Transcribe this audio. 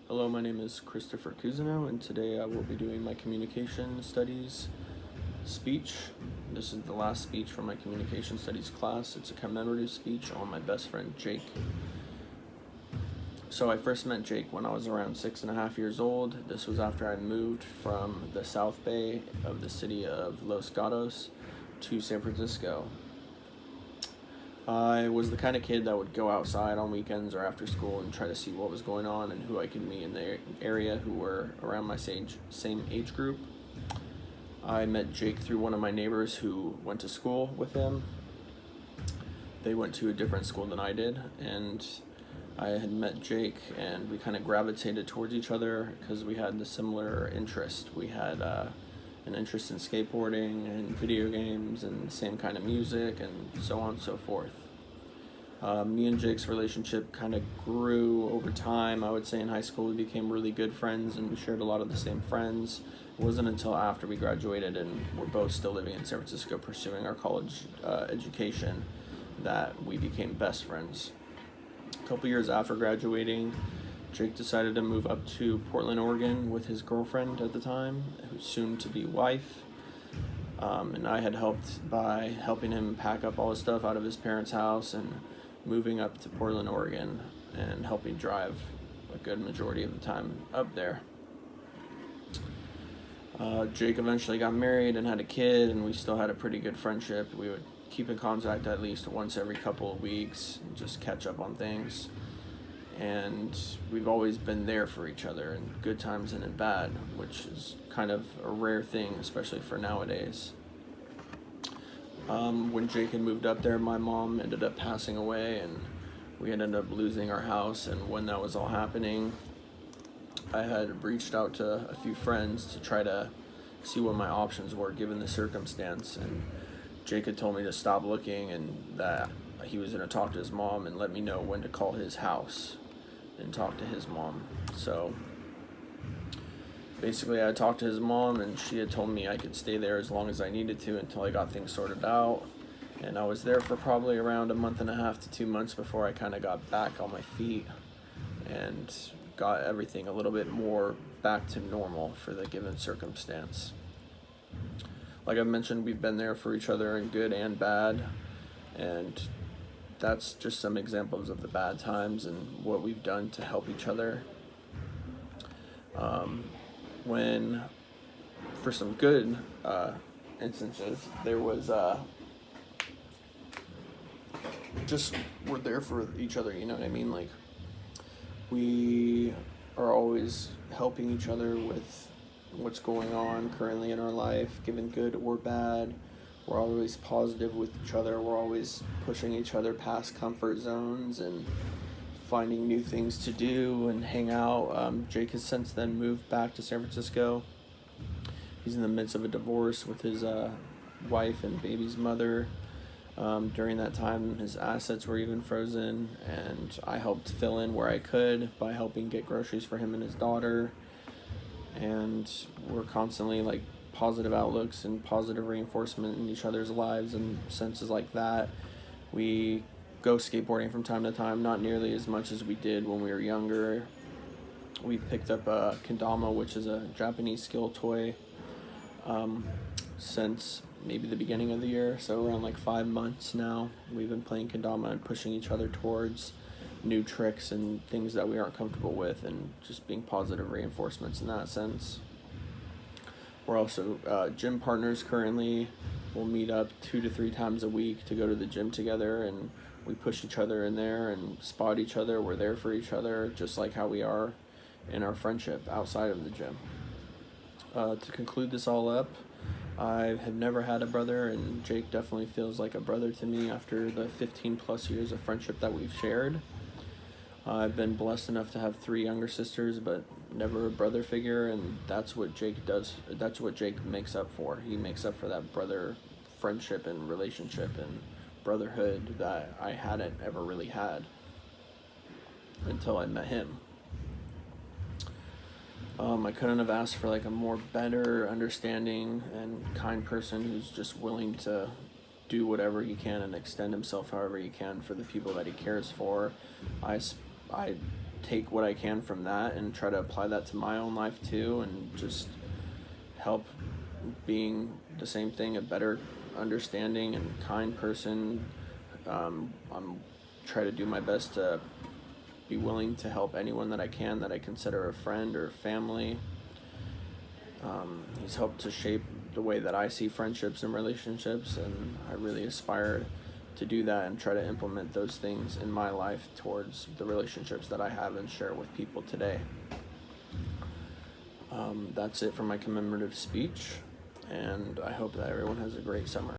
Hello, my name is Christopher Cousineau, and today I will be doing my communication studies speech. This is the last speech from my communication studies class. It's a commemorative speech on my best friend Jake. So I first met Jake when I was around 6.5 years old. This was after I moved from the South Bay of the city of Los Gatos to San Francisco. I was the kind of kid that would go outside on weekends or after school and try to see what was going on and who I could meet in the area who were around my same age group. I met Jake through one of my neighbors who went to school with him. They went to a different school than I did, and I had met Jake and we kind of gravitated towards each other because we had the similar interest. We had an interest in skateboarding and video games and the same kind of music and so on and so forth. Me and Jake's relationship kind of grew over time. I would say in high school we became really good friends and we shared a lot of the same friends. It wasn't until after we graduated and we're both still living in San Francisco pursuing our college education that we became best friends. A couple years after graduating, Jake decided to move up to Portland, Oregon with his girlfriend at the time, who's soon to be wife. And I had helped by helping him pack up all his stuff out of his parents' house and moving up to Portland, Oregon, and helping drive a good majority of the time up there. Jake eventually got married and had a kid, and we still had a pretty good friendship. We would keep in contact at least once every couple of weeks, and just catch up on things. And we've always been there for each other in good times and in bad, which is kind of a rare thing, especially for nowadays. When Jake had moved up there, my mom ended up passing away and we ended up losing our house. And when that was all happening, I had reached out to a few friends to try to see what my options were given the circumstance. And Jake had told me to stop looking and that he was going to talk to his mom and let me know when to call his house and talk to his mom. So basically I talked to his mom and she had told me I could stay there as long as I needed to until I got things sorted out. And I was there for probably around a month and a half to 2 months before I kind of got back on my feet and got everything a little bit more back to normal for the given circumstance. Like I mentioned, we've been there for each other in good and bad, and that's just some examples of the bad times and what we've done to help each other. When, for some good instances, there was just we're there for each other, you know what I mean? Like, we are always helping each other with what's going on currently in our life, given good or bad. We're always positive with each other. We're always pushing each other past comfort zones and finding new things to do and hang out. Jake has since then moved back to San Francisco. He's in the midst of a divorce with his wife and baby's mother. During that time, his assets were even frozen, and I helped fill in where I could by helping get groceries for him and his daughter. And we're constantly like positive outlooks and positive reinforcement in each other's lives and senses like that. We go skateboarding from time to time, not nearly as much as we did when we were younger. We picked up a kendama, which is a Japanese skill toy, since maybe the beginning of the year, so around like 5 months now. We've been playing kendama and pushing each other towards new tricks and things that we aren't comfortable with, and just being positive reinforcements in that sense. We're also gym partners currently. We'll meet up 2 to 3 times a week to go to the gym together, and we push each other in there and spot each other. We're there for each other, just like how we are in our friendship outside of the gym. To conclude this all up, I have never had a brother, and Jake definitely feels like a brother to me after the 15 plus years of friendship that we've shared. I've been blessed enough to have 3 younger sisters, but never a brother figure, and that's what Jake does. That's what Jake makes up for. He makes up for that brother friendship and relationship and brotherhood that I hadn't ever really had until I met him. I couldn't have asked for like a more better understanding and kind person who's just willing to do whatever he can and extend himself however he can for the people that he cares for. I take what I can from that and try to apply that to my own life too, and just help being the same thing, a better understanding and kind person. I'm try to do my best to be willing to help anyone that I can, that I consider a friend or family. He's helped to shape the way that I see friendships and relationships, and I really aspire to do that and try to implement those things in my life towards the relationships that I have and share with people today. That's it for my commemorative speech, and I hope that everyone has a great summer.